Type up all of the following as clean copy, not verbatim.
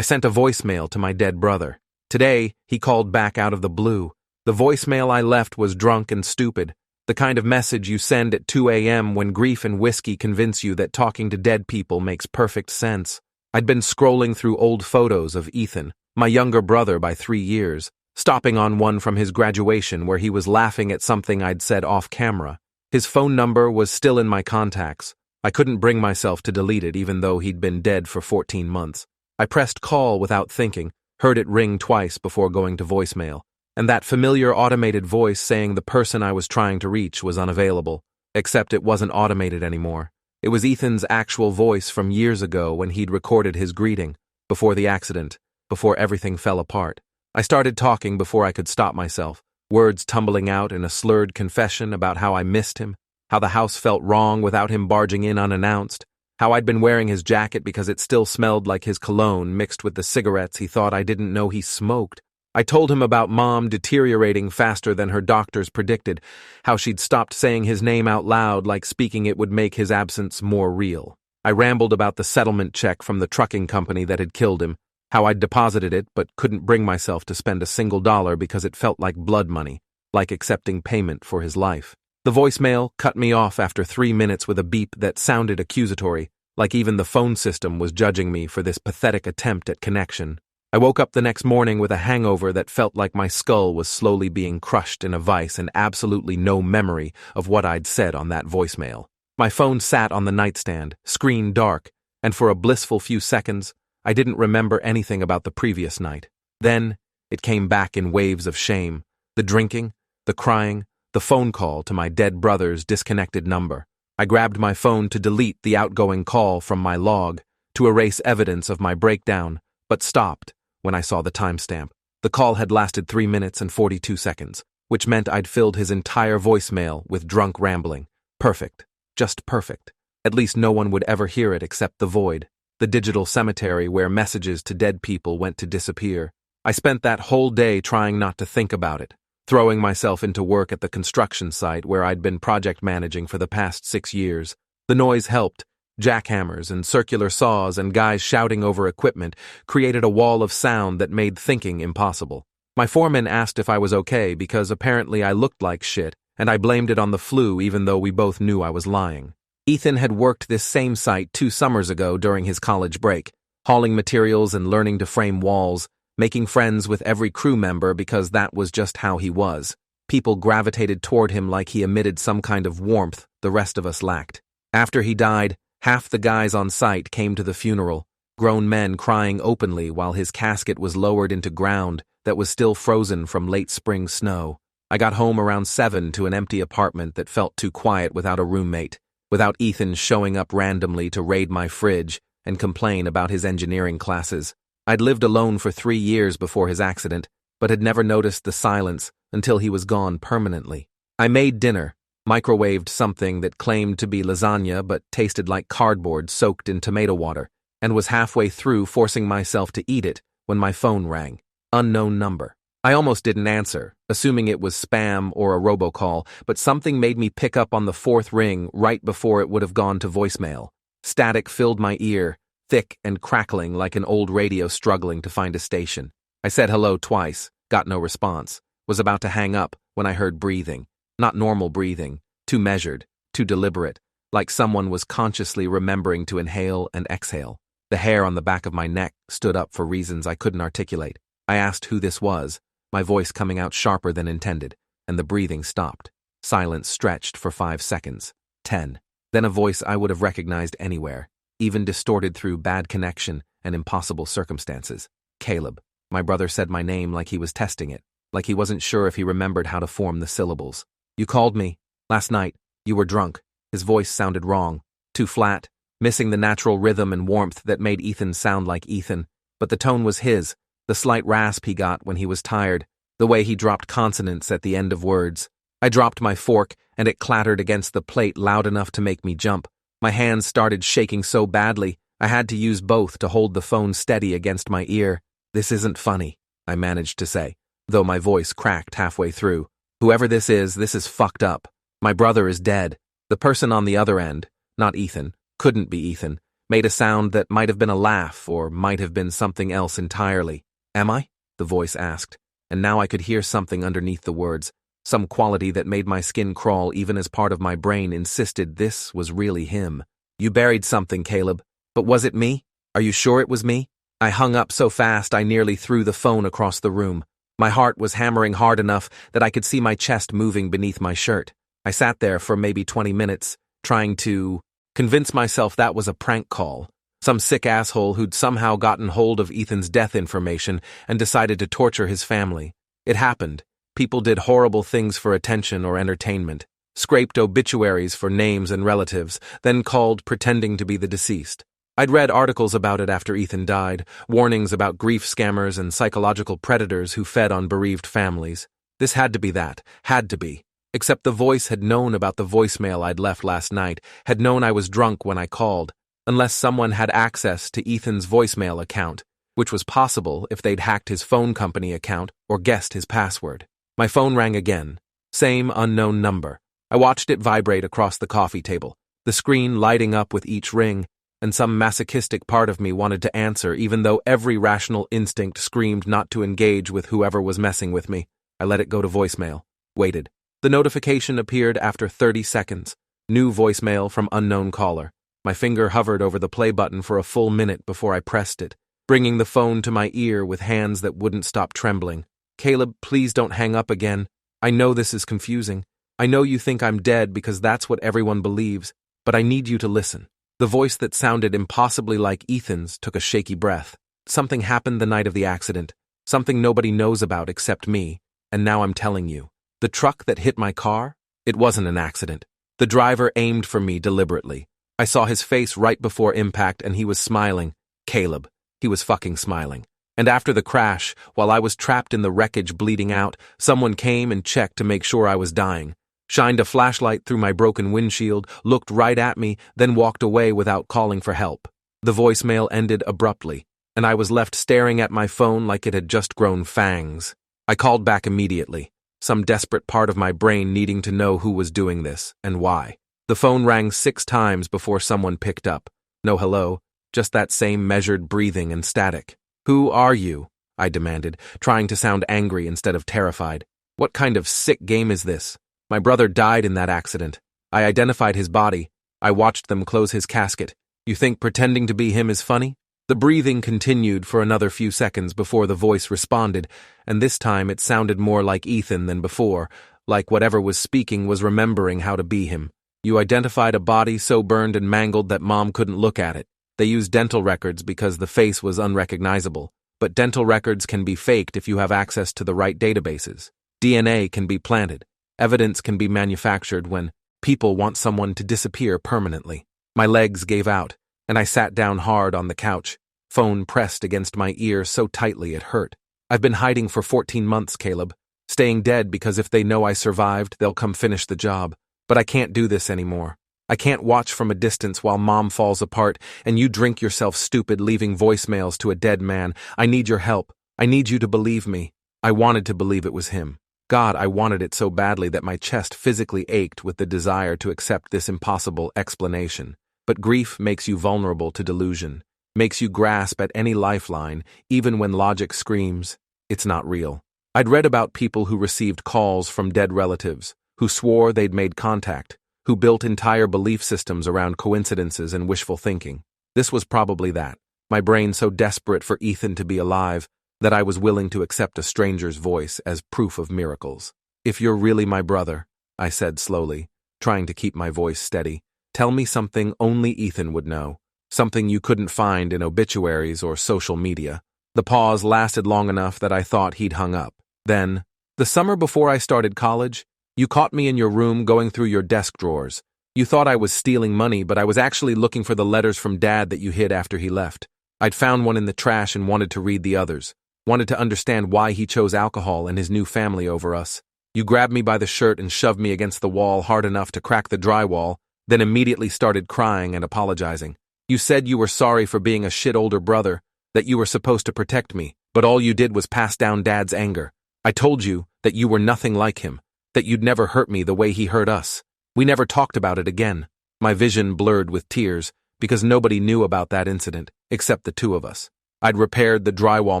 I sent a voicemail to my dead brother. Today, he called back out of the blue. The voicemail I left was drunk and stupid, the kind of message you send at 2 a.m. when grief and whiskey convince you that talking to dead people makes perfect sense. I'd been scrolling through old photos of Ethan, my younger brother by 3 years, stopping on one from his graduation where he was laughing at something I'd said off camera. His phone number was still in my contacts. I couldn't bring myself to delete it even though he'd been dead for 14 months. I pressed call without thinking, heard it ring twice before going to voicemail, and that familiar automated voice saying the person I was trying to reach was unavailable, except it wasn't automated anymore. It was Ethan's actual voice from years ago when he'd recorded his greeting, before the accident, before everything fell apart. I started talking before I could stop myself, words tumbling out in a slurred confession about how I missed him, how the house felt wrong without him barging in unannounced, how I'd been wearing his jacket because it still smelled like his cologne mixed with the cigarettes he thought I didn't know he smoked. I told him about Mom deteriorating faster than her doctors predicted, how she'd stopped saying his name out loud like speaking it would make his absence more real. I rambled about the settlement check from the trucking company that had killed him, how I'd deposited it but couldn't bring myself to spend a single dollar because it felt like blood money, like accepting payment for his life. The voicemail cut me off after 3 minutes with a beep that sounded accusatory, like even the phone system was judging me for this pathetic attempt at connection. I woke up the next morning with a hangover that felt like my skull was slowly being crushed in a vice and absolutely no memory of what I'd said on that voicemail. My phone sat on the nightstand, screen dark, and for a blissful few seconds, I didn't remember anything about the previous night. Then, it came back in waves of shame. The drinking, the crying, the phone call to my dead brother's disconnected number. I grabbed my phone to delete the outgoing call from my log, to erase evidence of my breakdown, but stopped when I saw the timestamp. The call had lasted 3 minutes and 42 seconds, which meant I'd filled his entire voicemail with drunk rambling. Perfect. Just perfect. At least no one would ever hear it except the void, the digital cemetery where messages to dead people went to disappear. I spent that whole day trying not to think about it, throwing myself into work at the construction site where I'd been project managing for the past 6 years. The noise helped. Jackhammers and circular saws and guys shouting over equipment created a wall of sound that made thinking impossible. My foreman asked if I was okay because apparently I looked like shit, and I blamed it on the flu even though we both knew I was lying. Ethan had worked this same site 2 summers ago during his college break, hauling materials and learning to frame walls, making friends with every crew member because that was just how he was. People gravitated toward him like he emitted some kind of warmth the rest of us lacked. After he died, half the guys on site came to the funeral, grown men crying openly while his casket was lowered into ground that was still frozen from late spring snow. I got home around 7 to an empty apartment that felt too quiet without a roommate, without Ethan showing up randomly to raid my fridge and complain about his engineering classes. I'd lived alone for 3 years before his accident, but had never noticed the silence until he was gone permanently. I made dinner, microwaved something that claimed to be lasagna but tasted like cardboard soaked in tomato water, and was halfway through forcing myself to eat it when my phone rang. Unknown number. I almost didn't answer, assuming it was spam or a robocall, but something made me pick up on the 4th ring right before it would have gone to voicemail. Static filled my ear, thick and crackling like an old radio struggling to find a station. I said hello twice, got no response, was about to hang up when I heard breathing. Not normal breathing, too measured, too deliberate, like someone was consciously remembering to inhale and exhale. The hair on the back of my neck stood up for reasons I couldn't articulate. I asked who this was, my voice coming out sharper than intended, and the breathing stopped. Silence stretched for 5 seconds. 10. Then a voice I would have recognized anywhere, even distorted through bad connection and impossible circumstances. Caleb. My brother said my name like he was testing it, like he wasn't sure if he remembered how to form the syllables. You called me. Last night. You were drunk. His voice sounded wrong. Too flat, missing the natural rhythm and warmth that made Ethan sound like Ethan. But the tone was his, the slight rasp he got when he was tired, the way he dropped consonants at the end of words. I dropped my fork, and it clattered against the plate loud enough to make me jump. My hands started shaking so badly, I had to use both to hold the phone steady against my ear. This isn't funny, I managed to say, though my voice cracked halfway through. Whoever this is fucked up. My brother is dead. The person on the other end, not Ethan, couldn't be Ethan, made a sound that might have been a laugh or might have been something else entirely. "Am I?" the voice asked, and now I could hear something underneath the words, some quality that made my skin crawl even as part of my brain insisted this was really him. "You buried something, Caleb. But was it me? Are you sure it was me?" I hung up so fast I nearly threw the phone across the room. My heart was hammering hard enough that I could see my chest moving beneath my shirt. I sat there for maybe 20 minutes, trying to convince myself that was a prank call. Some sick asshole who'd somehow gotten hold of Ethan's death information and decided to torture his family. It happened. People did horrible things for attention or entertainment, scraped obituaries for names and relatives, then called pretending to be the deceased. I'd read articles about it after Ethan died, warnings about grief scammers and psychological predators who fed on bereaved families. This had to be that, had to be. Except the voice had known about the voicemail I'd left last night, had known I was drunk when I called, unless someone had access to Ethan's voicemail account, which was possible if they'd hacked his phone company account or guessed his password. My phone rang again. Same unknown number. I watched it vibrate across the coffee table, the screen lighting up with each ring, and some masochistic part of me wanted to answer even though every rational instinct screamed not to engage with whoever was messing with me. I let it go to voicemail. Waited. The notification appeared after 30 seconds. New voicemail from unknown caller. My finger hovered over the play button for a full minute before I pressed it, bringing the phone to my ear with hands that wouldn't stop trembling. "Caleb, please don't hang up again. I know this is confusing. I know you think I'm dead because that's what everyone believes, but I need you to listen." The voice that sounded impossibly like Ethan's took a shaky breath. "Something happened the night of the accident. Something nobody knows about except me, and now I'm telling you. The truck that hit my car? It wasn't an accident. The driver aimed for me deliberately. I saw his face right before impact and he was smiling. Caleb. He was fucking smiling. And after the crash, while I was trapped in the wreckage bleeding out, someone came and checked to make sure I was dying. Shined a flashlight through my broken windshield, looked right at me, then walked away without calling for help. The voicemail ended abruptly, and I was left staring at my phone like it had just grown fangs. I called back immediately, some desperate part of my brain needing to know who was doing this and why. The phone rang 6 times before someone picked up. No hello, just that same measured breathing and static. "Who are you?" I demanded, trying to sound angry instead of terrified. "What kind of sick game is this? My brother died in that accident. I identified his body. I watched them close his casket. You think pretending to be him is funny?" The breathing continued for another few seconds before the voice responded, and this time it sounded more like Ethan than before, like whatever was speaking was remembering how to be him. "You identified a body so burned and mangled that Mom couldn't look at it. They used dental records because the face was unrecognizable, but dental records can be faked if you have access to the right databases. DNA can be planted. Evidence can be manufactured when people want someone to disappear permanently." My legs gave out, and I sat down hard on the couch, phone pressed against my ear so tightly it hurt. "I've been hiding for 14 months, Caleb, staying dead because if they know I survived, they'll come finish the job. But I can't do this anymore. I can't watch from a distance while Mom falls apart and you drink yourself stupid leaving voicemails to a dead man. I need your help. I need you to believe me." I wanted to believe it was him. God, I wanted it so badly that my chest physically ached with the desire to accept this impossible explanation. But grief makes you vulnerable to delusion, makes you grasp at any lifeline, even when logic screams, it's not real. I'd read about people who received calls from dead relatives, who swore they'd made contact, who built entire belief systems around coincidences and wishful thinking. This was probably that, my brain so desperate for Ethan to be alive that I was willing to accept a stranger's voice as proof of miracles. "If you're really my brother," I said slowly, trying to keep my voice steady, "tell me something only Ethan would know, something you couldn't find in obituaries or social media." The pause lasted long enough that I thought he'd hung up. Then, "The summer before I started college, you caught me in your room going through your desk drawers. You thought I was stealing money, but I was actually looking for the letters from Dad that you hid after he left. I'd found one in the trash and wanted to read the others, wanted to understand why he chose alcohol and his new family over us. You grabbed me by the shirt and shoved me against the wall hard enough to crack the drywall, then immediately started crying and apologizing. You said you were sorry for being a shit older brother, that you were supposed to protect me, but all you did was pass down Dad's anger. I told you that you were nothing like him, that you'd never hurt me the way he hurt us. We never talked about it again." My vision blurred with tears, because nobody knew about that incident, except the two of us. I'd repaired the drywall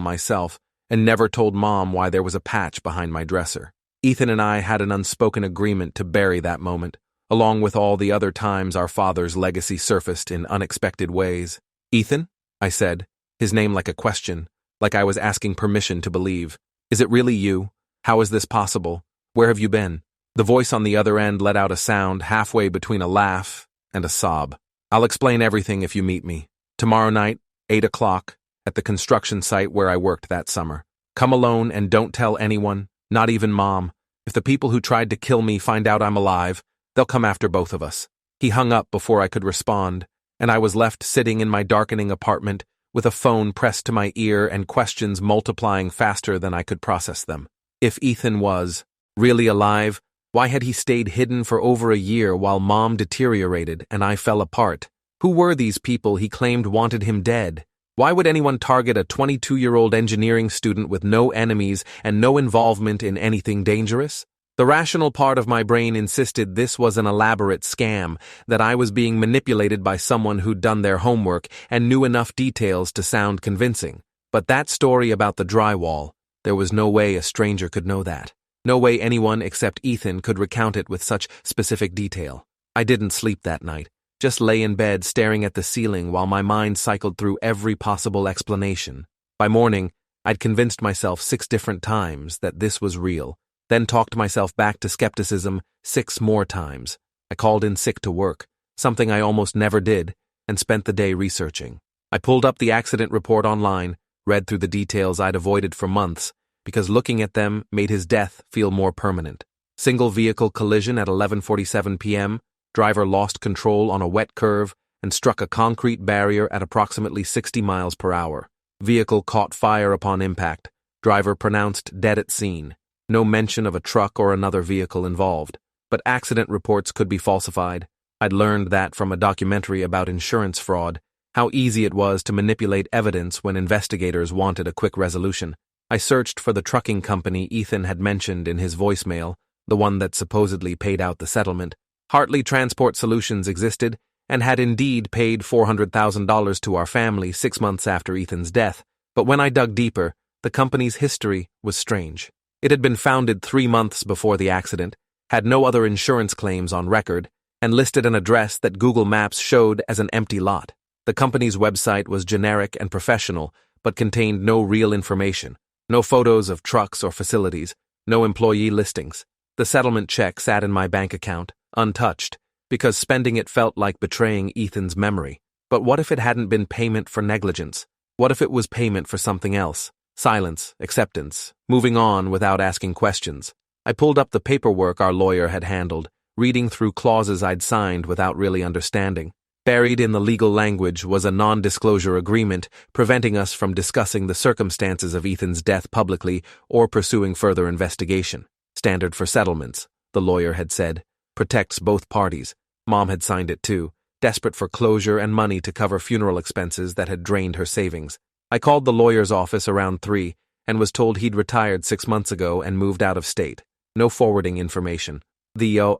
myself and never told Mom why there was a patch behind my dresser. Ethan and I had an unspoken agreement to bury that moment, along with all the other times our father's legacy surfaced in unexpected ways. "Ethan?" I said, his name like a question, like I was asking permission to believe. "Is it really you? How is this possible? Where have you been?" The voice on the other end let out a sound halfway between a laugh and a sob. "I'll explain everything if you meet me. Tomorrow night, 8 o'clock, at the construction site where I worked that summer. Come alone and don't tell anyone, not even Mom. If the people who tried to kill me find out I'm alive, they'll come after both of us." He hung up before I could respond, and I was left sitting in my darkening apartment with a phone pressed to my ear and questions multiplying faster than I could process them. If Ethan was really alive, why had he stayed hidden for over a year while Mom deteriorated and I fell apart? Who were these people he claimed wanted him dead? Why would anyone target a 22-year-old engineering student with no enemies and no involvement in anything dangerous? The rational part of my brain insisted this was an elaborate scam, that I was being manipulated by someone who'd done their homework and knew enough details to sound convincing. But that story about the drywall, there was no way a stranger could know that. No way anyone except Ethan could recount it with such specific detail. I didn't sleep that night, just lay in bed staring at the ceiling while my mind cycled through every possible explanation. By morning, I'd convinced myself 6 different times that this was real, then talked myself back to skepticism 6 more times. I called in sick to work, something I almost never did, and spent the day researching. I pulled up the accident report online, read through the details I'd avoided for months, because looking at them made his death feel more permanent. Single vehicle collision at 11:47 p.m., driver lost control on a wet curve and struck a concrete barrier at approximately 60 miles per hour. Vehicle caught fire upon impact, driver pronounced dead at scene. No mention of a truck or another vehicle involved, but accident reports could be falsified. I'd learned that from a documentary about insurance fraud, how easy it was to manipulate evidence when investigators wanted a quick resolution. I searched for the trucking company Ethan had mentioned in his voicemail, the one that supposedly paid out the settlement. Hartley Transport Solutions existed and had indeed paid $400,000 to our family 6 months after Ethan's death, but when I dug deeper, the company's history was strange. It had been founded 3 months before the accident, had no other insurance claims on record, and listed an address that Google Maps showed as an empty lot. The company's website was generic and professional, but contained no real information, no photos of trucks or facilities, no employee listings. The settlement check sat in my bank account, untouched, because spending it felt like betraying Ethan's memory. But what if it hadn't been payment for negligence? What if it was payment for something else? Silence, acceptance, moving on without asking questions. I pulled up the paperwork our lawyer had handled, reading through clauses I'd signed without really understanding. Buried in the legal language was a non-disclosure agreement preventing us from discussing the circumstances of Ethan's death publicly or pursuing further investigation. Standard for settlements, the lawyer had said, protects both parties. Mom had signed it too, desperate for closure and money to cover funeral expenses that had drained her savings. I called the lawyer's office around 3 and was told he'd retired 6 months ago and moved out of state. No forwarding information. The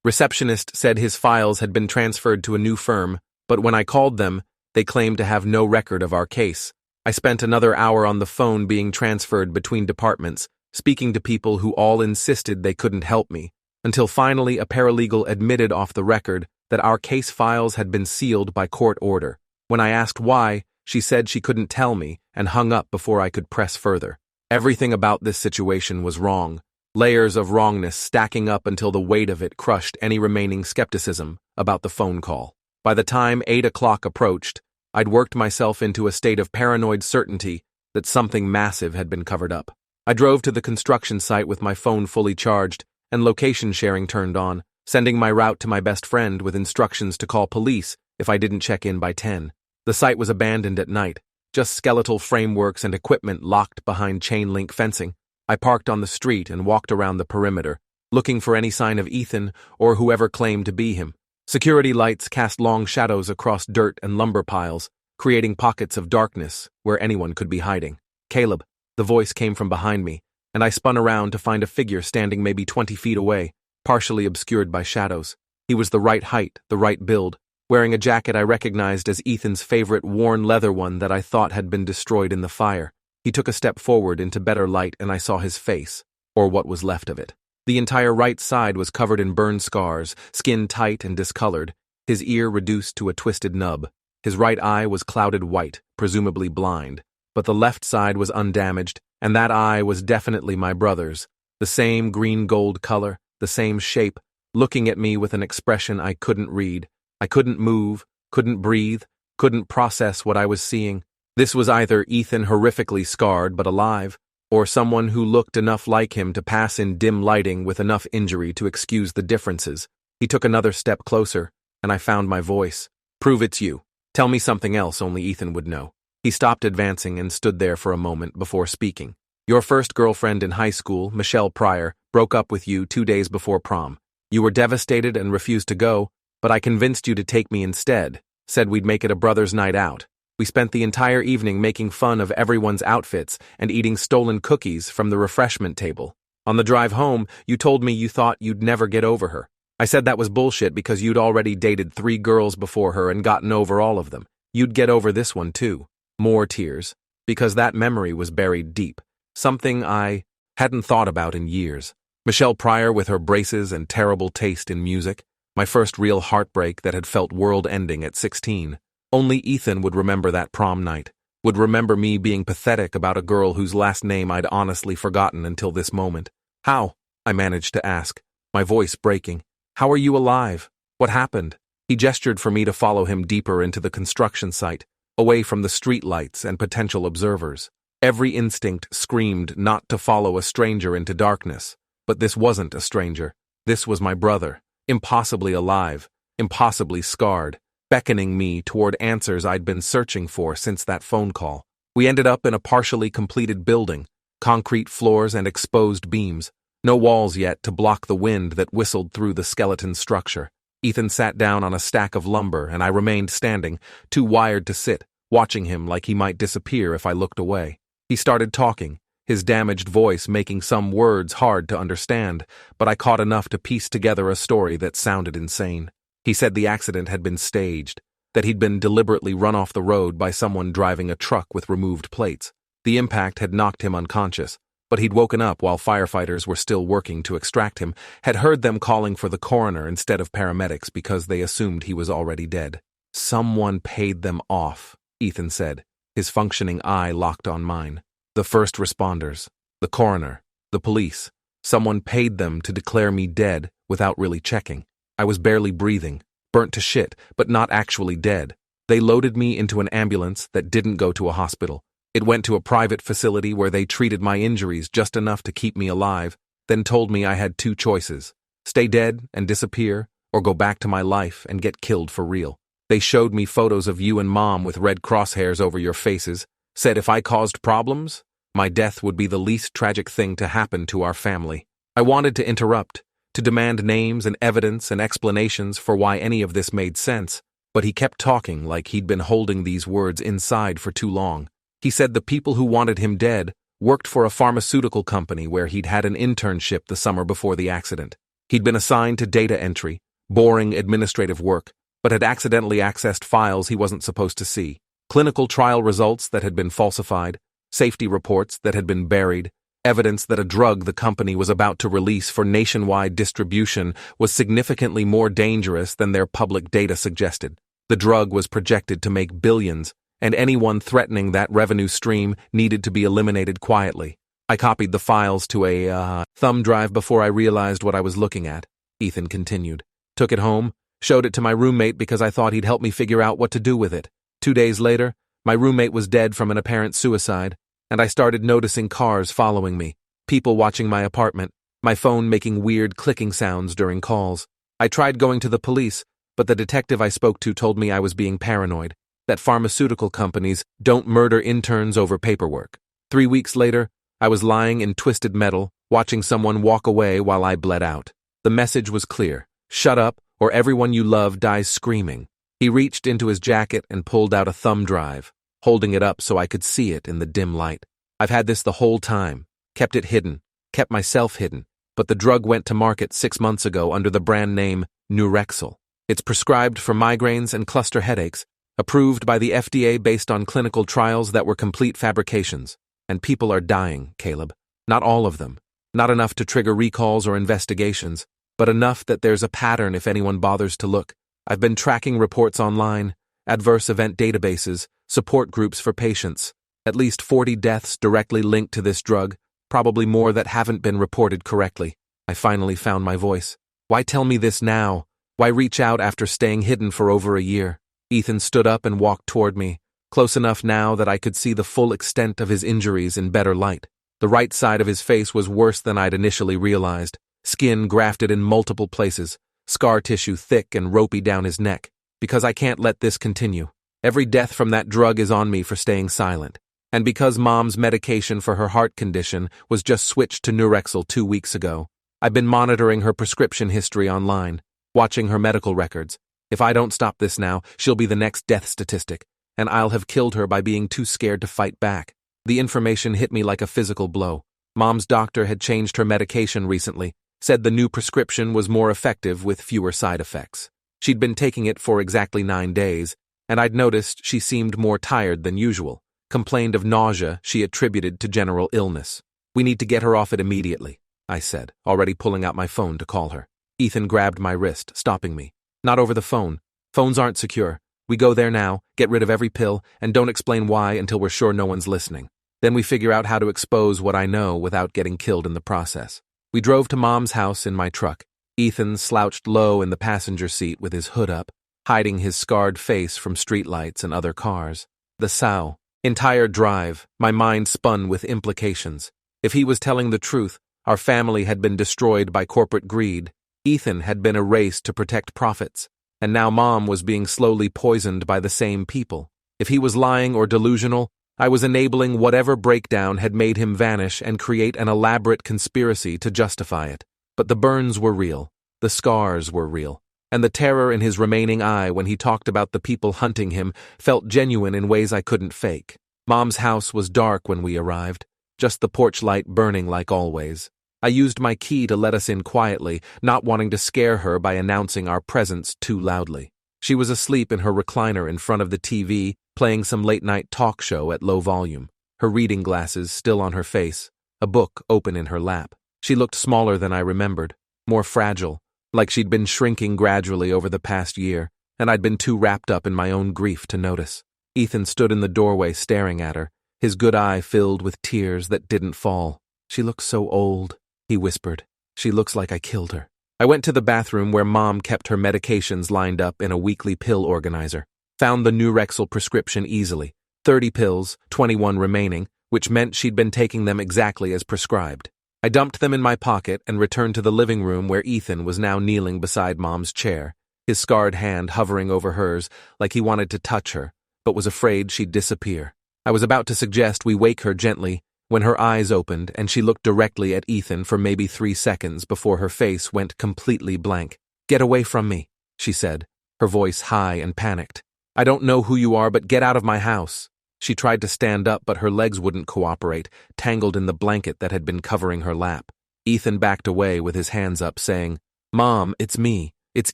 receptionist said his files had been transferred to a new firm, but when I called them, they claimed to have no record of our case. I spent another hour on the phone being transferred between departments, speaking to people who all insisted they couldn't help me, until finally a paralegal admitted off the record that our case files had been sealed by court order. When I asked why, she said she couldn't tell me and hung up before I could press further. Everything about this situation was wrong, layers of wrongness stacking up until the weight of it crushed any remaining skepticism about the phone call. By the time 8 o'clock approached, I'd worked myself into a state of paranoid certainty that something massive had been covered up. I drove to the construction site with my phone fully charged and location sharing turned on, sending my route to my best friend with instructions to call police if I didn't check in by 10. The site was abandoned at night, just skeletal frameworks and equipment locked behind chain-link fencing. I parked on the street and walked around the perimeter, looking for any sign of Ethan or whoever claimed to be him. Security lights cast long shadows across dirt and lumber piles, creating pockets of darkness where anyone could be hiding. "Caleb," the voice came from behind me, and I spun around to find a figure standing maybe 20 feet away, partially obscured by shadows. He was the right height, the right build, wearing a jacket I recognized as Ethan's favorite worn leather one that I thought had been destroyed in the fire. He took a step forward into better light and I saw his face, or what was left of it. The entire right side was covered in burn scars, skin tight and discolored, his ear reduced to a twisted nub. His right eye was clouded white, presumably blind, but the left side was undamaged, and that eye was definitely my brother's. The same green-gold color, the same shape, looking at me with an expression I couldn't read. I couldn't move, couldn't breathe, couldn't process what I was seeing. This was either Ethan horrifically scarred but alive, or someone who looked enough like him to pass in dim lighting with enough injury to excuse the differences. He took another step closer, and I found my voice. "Prove it's you. Tell me something else only Ethan would know." He stopped advancing and stood there for a moment before speaking. "Your first girlfriend in high school, Michelle Pryor, broke up with you 2 days before prom. You were devastated and refused to go, but I convinced you to take me instead, said we'd make it a brother's night out. We spent the entire evening making fun of everyone's outfits and eating stolen cookies from the refreshment table. On the drive home, you told me you thought you'd never get over her. I said that was bullshit because you'd already dated 3 girls before her and gotten over all of them. You'd get over this one too." More tears, because that memory was buried deep, something I hadn't thought about in years. Michelle Pryor with her braces and terrible taste in music, my first real heartbreak that had felt world-ending at 16. Only Ethan would remember that prom night, would remember me being pathetic about a girl whose last name I'd honestly forgotten until this moment. "How?" I managed to ask, my voice breaking. "How are you alive? What happened?" He gestured for me to follow him deeper into the construction site, away from the street lights and potential observers. Every instinct screamed not to follow a stranger into darkness, but this wasn't a stranger. This was my brother, impossibly alive, impossibly scarred, beckoning me toward answers I'd been searching for since that phone call. We ended up in a partially completed building, concrete floors and exposed beams, no walls yet to block the wind that whistled through the skeleton structure. Ethan sat down on a stack of lumber and I remained standing, too wired to sit, watching him like he might disappear if I looked away. He started talking, his damaged voice making some words hard to understand, but I caught enough to piece together a story that sounded insane. He said the accident had been staged, that he'd been deliberately run off the road by someone driving a truck with removed plates. The impact had knocked him unconscious, but he'd woken up while firefighters were still working to extract him, had heard them calling for the coroner instead of paramedics because they assumed he was already dead. "Someone paid them off," Ethan said, his functioning eye locked on mine. "The first responders, the coroner, the police. Someone paid them to declare me dead without really checking. I was barely breathing, burnt to shit, but not actually dead. They loaded me into an ambulance that didn't go to a hospital. It went to a private facility where they treated my injuries just enough to keep me alive, then told me I had 2 choices: stay dead and disappear, or go back to my life and get killed for real. They showed me photos of you and Mom with red crosshairs over your faces, said if I caused problems, my death would be the least tragic thing to happen to our family." I wanted to interrupt, to demand names and evidence and explanations for why any of this made sense, but he kept talking like he'd been holding these words inside for too long. He said the people who wanted him dead worked for a pharmaceutical company where he'd had an internship the summer before the accident. He'd been assigned to data entry, boring administrative work, but had accidentally accessed files he wasn't supposed to see, clinical trial results that had been falsified, safety reports that had been buried, evidence that a drug the company was about to release for nationwide distribution was significantly more dangerous than their public data suggested. The drug was projected to make billions, and anyone threatening that revenue stream needed to be eliminated quietly. I copied the files to a thumb drive before I realized what I was looking at, Ethan continued. Took it home, showed it to my roommate because I thought he'd help me figure out what to do with it. 2 days later, my roommate was dead from an apparent suicide, and I started noticing cars following me, people watching my apartment, my phone making weird clicking sounds during calls. I tried going to the police, but the detective I spoke to told me I was being paranoid, that pharmaceutical companies don't murder interns over paperwork. 3 weeks later, I was lying in twisted metal, watching someone walk away while I bled out. The message was clear: shut up, or everyone you love dies screaming. He reached into his jacket and pulled out a thumb drive, holding it up so I could see it in the dim light. I've had this the whole time, kept it hidden, kept myself hidden, but the drug went to market 6 months ago under the brand name Nurexil. It's prescribed for migraines and cluster headaches, approved by the FDA based on clinical trials that were complete fabrications. And people are dying, Caleb. Not all of them. Not enough to trigger recalls or investigations, but enough that there's a pattern if anyone bothers to look. I've been tracking reports online, adverse event databases, support groups for patients. At least 40 deaths directly linked to this drug, probably more that haven't been reported correctly. I finally found my voice. Why tell me this now? Why reach out after staying hidden for over a year? Ethan stood up and walked toward me, close enough now that I could see the full extent of his injuries in better light. The right side of his face was worse than I'd initially realized, skin grafted in multiple places, scar tissue thick and ropey down his neck. Because I can't let this continue. Every death from that drug is on me for staying silent. And because Mom's medication for her heart condition was just switched to Nurexil 2 weeks ago, I've been monitoring her prescription history online, watching her medical records. If I don't stop this now, she'll be the next death statistic, and I'll have killed her by being too scared to fight back. The information hit me like a physical blow. Mom's doctor had changed her medication recently, said the new prescription was more effective with fewer side effects. She'd been taking it for exactly 9 days, and I'd noticed she seemed more tired than usual, complained of nausea she attributed to general illness. We need to get her off it immediately, I said, already pulling out my phone to call her. Ethan grabbed my wrist, stopping me. Not over the phone. Phones aren't secure. We go there now, get rid of every pill, and don't explain why until we're sure no one's listening. Then we figure out how to expose what I know without getting killed in the process. We drove to Mom's house in my truck. Ethan slouched low in the passenger seat with his hood up, hiding his scarred face from streetlights and other cars. The entire drive, my mind spun with implications. If he was telling the truth, our family had been destroyed by corporate greed. Ethan had been erased to protect profits, and now Mom was being slowly poisoned by the same people. If he was lying or delusional, I was enabling whatever breakdown had made him vanish and create an elaborate conspiracy to justify it. But the burns were real, the scars were real, and the terror in his remaining eye when he talked about the people hunting him felt genuine in ways I couldn't fake. Mom's house was dark when we arrived, just the porch light burning like always. I used my key to let us in quietly, not wanting to scare her by announcing our presence too loudly. She was asleep in her recliner in front of the TV, playing some late-night talk show at low volume, her reading glasses still on her face, a book open in her lap. She looked smaller than I remembered, more fragile, like she'd been shrinking gradually over the past year, and I'd been too wrapped up in my own grief to notice. Ethan stood in the doorway staring at her, his good eye filled with tears that didn't fall. "She looks so old," he whispered. "She looks like I killed her." I went to the bathroom where Mom kept her medications lined up in a weekly pill organizer. Found the Nurexil prescription easily. 30 pills, 21 remaining, which meant she'd been taking them exactly as prescribed. I dumped them in my pocket and returned to the living room where Ethan was now kneeling beside Mom's chair, his scarred hand hovering over hers like he wanted to touch her, but was afraid she'd disappear. I was about to suggest we wake her gently when her eyes opened and she looked directly at Ethan for maybe 3 seconds before her face went completely blank. "Get away from me," she said, her voice high and panicked. "I don't know who you are, but get out of my house." She tried to stand up, but her legs wouldn't cooperate, tangled in the blanket that had been covering her lap. Ethan backed away with his hands up, saying, "Mom, it's me. It's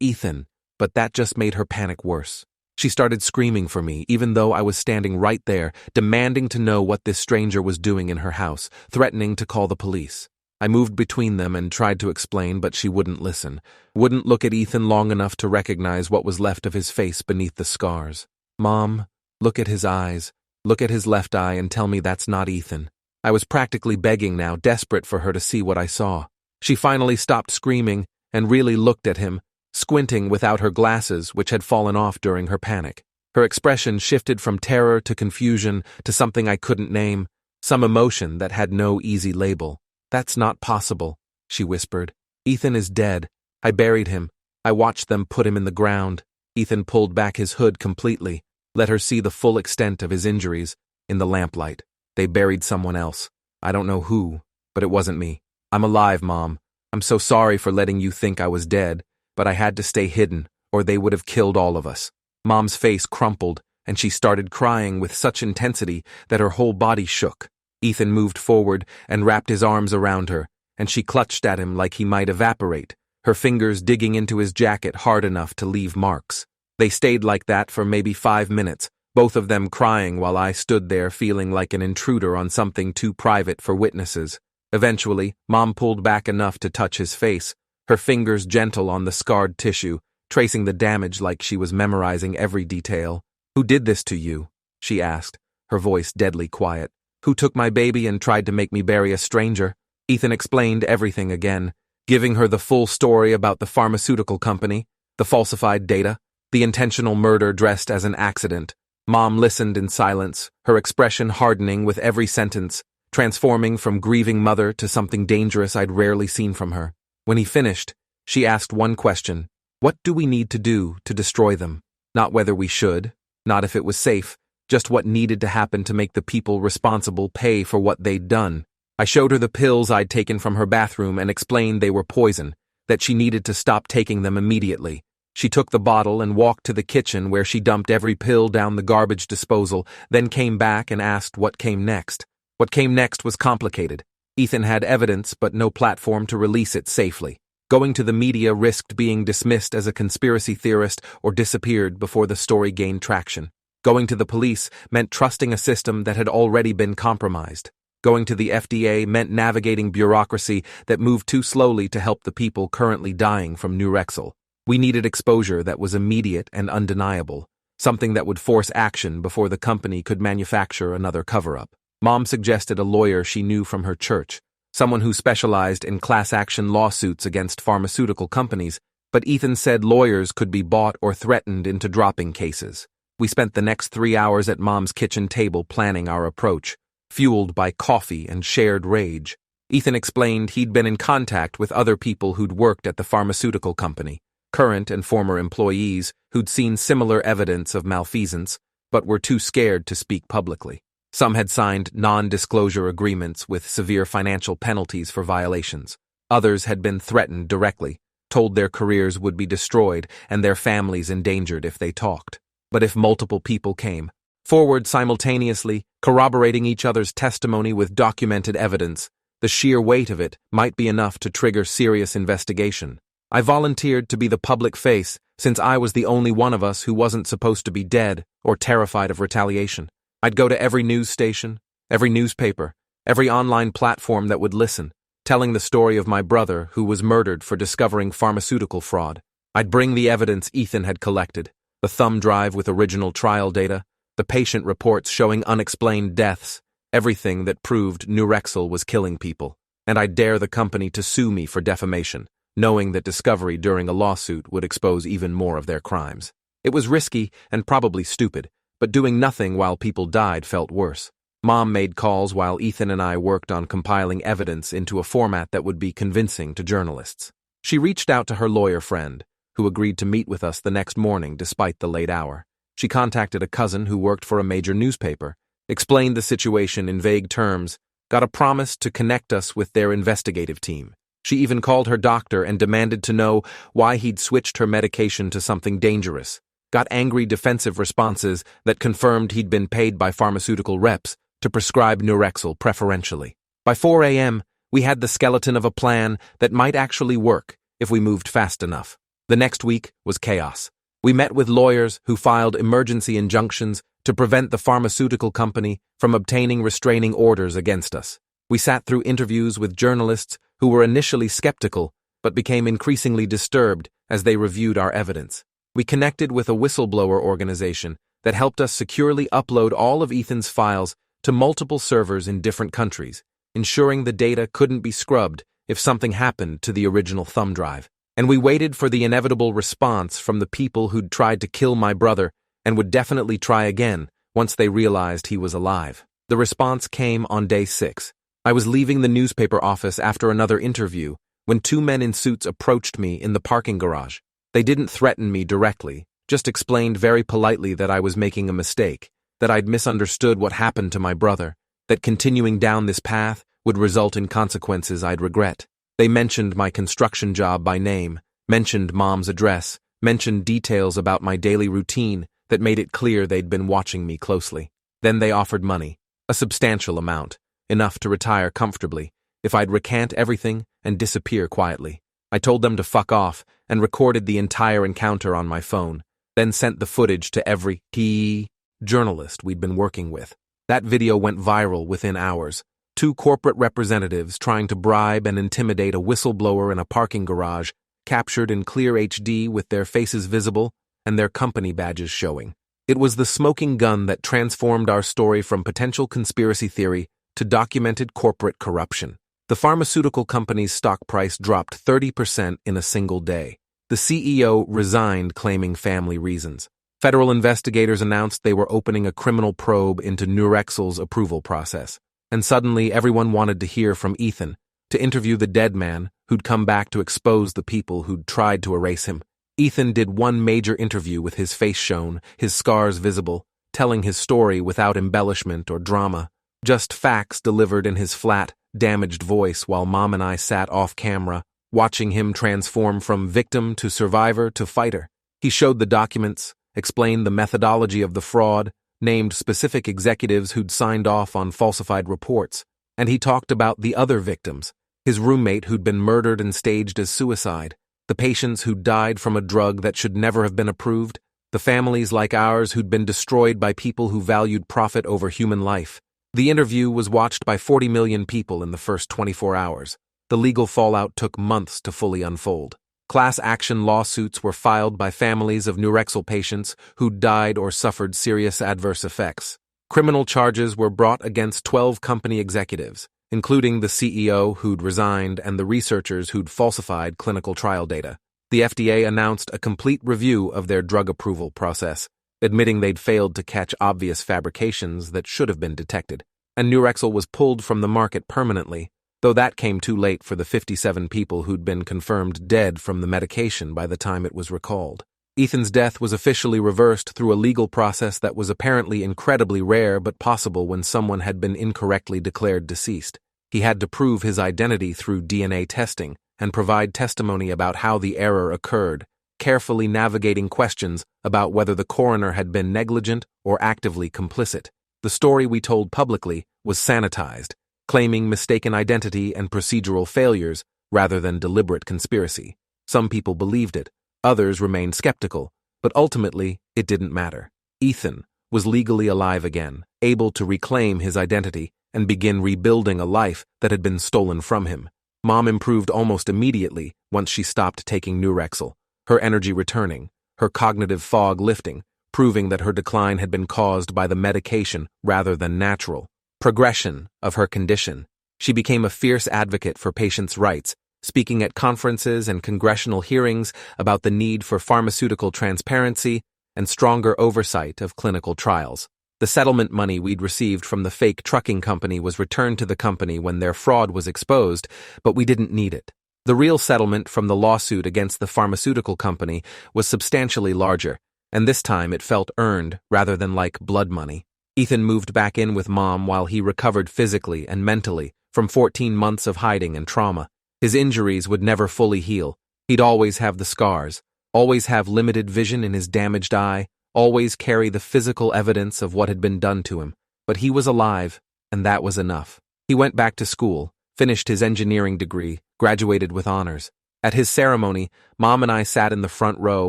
Ethan." But that just made her panic worse. She started screaming for me, even though I was standing right there, demanding to know what this stranger was doing in her house, threatening to call the police. I moved between them and tried to explain, but she wouldn't listen, wouldn't look at Ethan long enough to recognize what was left of his face beneath the scars. "Mom, look at his eyes. Look at his left eye and tell me that's not Ethan." I was practically begging now, desperate for her to see what I saw. She finally stopped screaming and really looked at him, squinting without her glasses, which had fallen off during her panic. Her expression shifted from terror to confusion to something I couldn't name, some emotion that had no easy label. "That's not possible," she whispered. "Ethan is dead. I buried him. I watched them put him in the ground." Ethan pulled back his hood completely, let her see the full extent of his injuries in the lamplight. "They buried someone else. I don't know who, but it wasn't me. I'm alive, Mom. I'm so sorry for letting you think I was dead, but I had to stay hidden, or they would have killed all of us." Mom's face crumpled, and she started crying with such intensity that her whole body shook. Ethan moved forward and wrapped his arms around her, and she clutched at him like he might evaporate, her fingers digging into his jacket hard enough to leave marks. They stayed like that for maybe 5 minutes, both of them crying while I stood there feeling like an intruder on something too private for witnesses. Eventually, Mom pulled back enough to touch his face, her fingers gentle on the scarred tissue, tracing the damage like she was memorizing every detail. "Who did this to you?" she asked, her voice deadly quiet. "Who took my baby and tried to make me bury a stranger?" Ethan explained everything again, giving her the full story about the pharmaceutical company, the falsified data, the intentional murder dressed as an accident. Mom listened in silence, her expression hardening with every sentence, transforming from grieving mother to something dangerous I'd rarely seen from her. When he finished, she asked one question: "What do we need to do to destroy them?" Not whether we should, not if it was safe, just what needed to happen to make the people responsible pay for what they'd done. I showed her the pills I'd taken from her bathroom and explained they were poison, that she needed to stop taking them immediately. She took the bottle and walked to the kitchen where she dumped every pill down the garbage disposal, then came back and asked what came next. What came next was complicated. Ethan had evidence but no platform to release it safely. Going to the media risked being dismissed as a conspiracy theorist or disappeared before the story gained traction. Going to the police meant trusting a system that had already been compromised. Going to the FDA meant navigating bureaucracy that moved too slowly to help the people currently dying from Nurexil. We needed exposure that was immediate and undeniable, something that would force action before the company could manufacture another cover-up. Mom suggested a lawyer she knew from her church, someone who specialized in class-action lawsuits against pharmaceutical companies, but Ethan said lawyers could be bought or threatened into dropping cases. We spent the next 3 hours at Mom's kitchen table planning our approach, fueled by coffee and shared rage. Ethan explained he'd been in contact with other people who'd worked at the pharmaceutical company, current and former employees who'd seen similar evidence of malfeasance, but were too scared to speak publicly. Some had signed non-disclosure agreements with severe financial penalties for violations. Others had been threatened directly, told their careers would be destroyed and their families endangered if they talked. But if multiple people came forward simultaneously, corroborating each other's testimony with documented evidence, the sheer weight of it might be enough to trigger serious investigation. I volunteered to be the public face, since I was the only one of us who wasn't supposed to be dead or terrified of retaliation. I'd go to every news station, every newspaper, every online platform that would listen, telling the story of my brother who was murdered for discovering pharmaceutical fraud. I'd bring the evidence Ethan had collected, the thumb drive with original trial data, the patient reports showing unexplained deaths, everything that proved Nurexil was killing people. And I'd dare the company to sue me for defamation, knowing that discovery during a lawsuit would expose even more of their crimes. It was risky and probably stupid, but doing nothing while people died felt worse. Mom made calls while Ethan and I worked on compiling evidence into a format that would be convincing to journalists. She reached out to her lawyer friend, who agreed to meet with us the next morning despite the late hour. She contacted a cousin who worked for a major newspaper, explained the situation in vague terms, got a promise to connect us with their investigative team. She even called her doctor and demanded to know why he'd switched her medication to something dangerous, got angry defensive responses that confirmed he'd been paid by pharmaceutical reps to prescribe Nurexil preferentially. By 4 a.m., we had the skeleton of a plan that might actually work if we moved fast enough. The next week was chaos. We met with lawyers who filed emergency injunctions to prevent the pharmaceutical company from obtaining restraining orders against us. We sat through interviews with journalists who were initially skeptical but became increasingly disturbed as they reviewed our evidence. We connected with a whistleblower organization that helped us securely upload all of Ethan's files to multiple servers in different countries, ensuring the data couldn't be scrubbed if something happened to the original thumb drive. And we waited for the inevitable response from the people who'd tried to kill my brother and would definitely try again once they realized he was alive. The response came on day 6. I was leaving the newspaper office after another interview when 2 men in suits approached me in the parking garage. They didn't threaten me directly, just explained very politely that I was making a mistake, that I'd misunderstood what happened to my brother, that continuing down this path would result in consequences I'd regret. They mentioned my construction job by name, mentioned Mom's address, mentioned details about my daily routine that made it clear they'd been watching me closely. Then they offered money, a substantial amount, enough to retire comfortably, if I'd recant everything and disappear quietly. I told them to fuck off and recorded the entire encounter on my phone, then sent the footage to every key journalist we'd been working with. That video went viral within hours. 2 corporate representatives trying to bribe and intimidate a whistleblower in a parking garage, captured in clear HD with their faces visible and their company badges showing. It was the smoking gun that transformed our story from potential conspiracy theory to documented corporate corruption. The pharmaceutical company's stock price dropped 30% in a single day. The CEO resigned, claiming family reasons. Federal investigators announced they were opening a criminal probe into Nurexel's approval process. And suddenly everyone wanted to hear from Ethan, to interview the dead man who'd come back to expose the people who'd tried to erase him. Ethan did one major interview with his face shown, his scars visible, telling his story without embellishment or drama, just facts delivered in his flat, damaged voice while Mom and I sat off camera, watching him transform from victim to survivor to fighter. He showed the documents, explained the methodology of the fraud, named specific executives who'd signed off on falsified reports, and he talked about the other victims, his roommate who'd been murdered and staged as suicide, the patients who'd died from a drug that should never have been approved, the families like ours who'd been destroyed by people who valued profit over human life. The interview was watched by 40 million people in the first 24 hours. The legal fallout took months to fully unfold. Class action lawsuits were filed by families of Nurexel patients who'd died or suffered serious adverse effects. Criminal charges were brought against 12 company executives, including the CEO who'd resigned and the researchers who'd falsified clinical trial data. The FDA announced a complete review of their drug approval process, admitting they'd failed to catch obvious fabrications that should have been detected. And Nurexel was pulled from the market permanently, though that came too late for the 57 people who'd been confirmed dead from the medication by the time it was recalled. Ethan's death was officially reversed through a legal process that was apparently incredibly rare but possible when someone had been incorrectly declared deceased. He had to prove his identity through DNA testing and provide testimony about how the error occurred, carefully navigating questions about whether the coroner had been negligent or actively complicit. The story we told publicly was sanitized, claiming mistaken identity and procedural failures rather than deliberate conspiracy. Some people believed it, others remained skeptical, but ultimately it didn't matter. Ethan was legally alive again, able to reclaim his identity and begin rebuilding a life that had been stolen from him. Mom improved almost immediately once she stopped taking Nurexel, her energy returning, her cognitive fog lifting, proving that her decline had been caused by the medication rather than natural progression of her condition. She became a fierce advocate for patients' rights, speaking at conferences and congressional hearings about the need for pharmaceutical transparency and stronger oversight of clinical trials. The settlement money we'd received from the fake trucking company was returned to the company when their fraud was exposed, but we didn't need it. The real settlement from the lawsuit against the pharmaceutical company was substantially larger, and this time it felt earned rather than like blood money. Ethan moved back in with Mom while he recovered physically and mentally from 14 months of hiding and trauma. His injuries would never fully heal. He'd always have the scars, always have limited vision in his damaged eye, always carry the physical evidence of what had been done to him. But he was alive, and that was enough. He went back to school, finished his engineering degree, graduated with honors. At his ceremony, Mom and I sat in the front row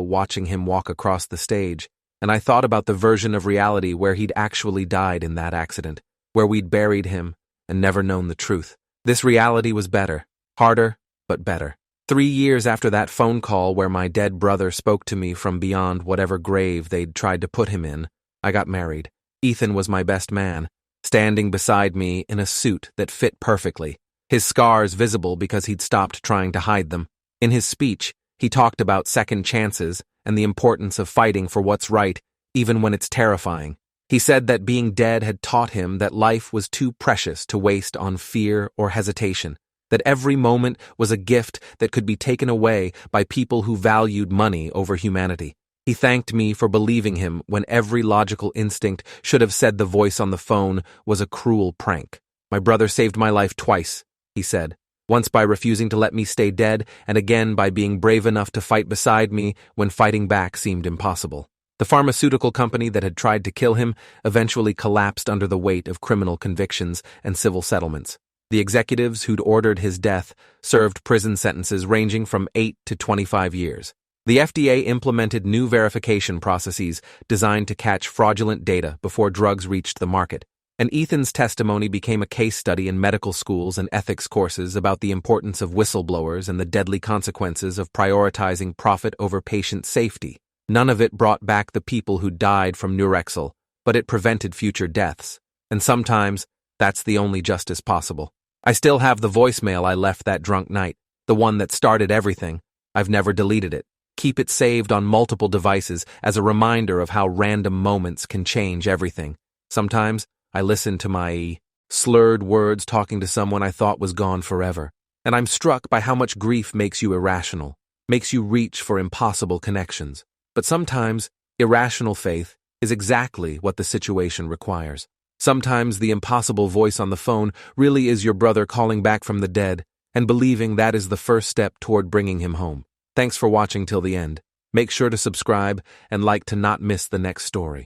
watching him walk across the stage, and I thought about the version of reality where he'd actually died in that accident, where we'd buried him and never known the truth. This reality was better, harder, but better. 3 years after that phone call where my dead brother spoke to me from beyond whatever grave they'd tried to put him in, I got married. Ethan was my best man, standing beside me in a suit that fit perfectly, his scars visible because he'd stopped trying to hide them. In his speech, he talked about second chances and the importance of fighting for what's right, even when it's terrifying. He said that being dead had taught him that life was too precious to waste on fear or hesitation, that every moment was a gift that could be taken away by people who valued money over humanity. He thanked me for believing him when every logical instinct should have said the voice on the phone was a cruel prank. My brother saved my life twice, he said. Once by refusing to let me stay dead, and again by being brave enough to fight beside me when fighting back seemed impossible. The pharmaceutical company that had tried to kill him eventually collapsed under the weight of criminal convictions and civil settlements. The executives who'd ordered his death served prison sentences ranging from 8 to 25 years. The FDA implemented new verification processes designed to catch fraudulent data before drugs reached the market. And Ethan's testimony became a case study in medical schools and ethics courses about the importance of whistleblowers and the deadly consequences of prioritizing profit over patient safety. None of it brought back the people who died from Nurexil, but it prevented future deaths. And sometimes, that's the only justice possible. I still have the voicemail I left that drunk night, the one that started everything. I've never deleted it. Keep it saved on multiple devices as a reminder of how random moments can change everything. Sometimes, I listen to my slurred words talking to someone I thought was gone forever, and I'm struck by how much grief makes you irrational, makes you reach for impossible connections. But sometimes, irrational faith is exactly what the situation requires. Sometimes the impossible voice on the phone really is your brother calling back from the dead and believing that is the first step toward bringing him home. Thanks for watching till the end. Make sure to subscribe and like to not miss the next story.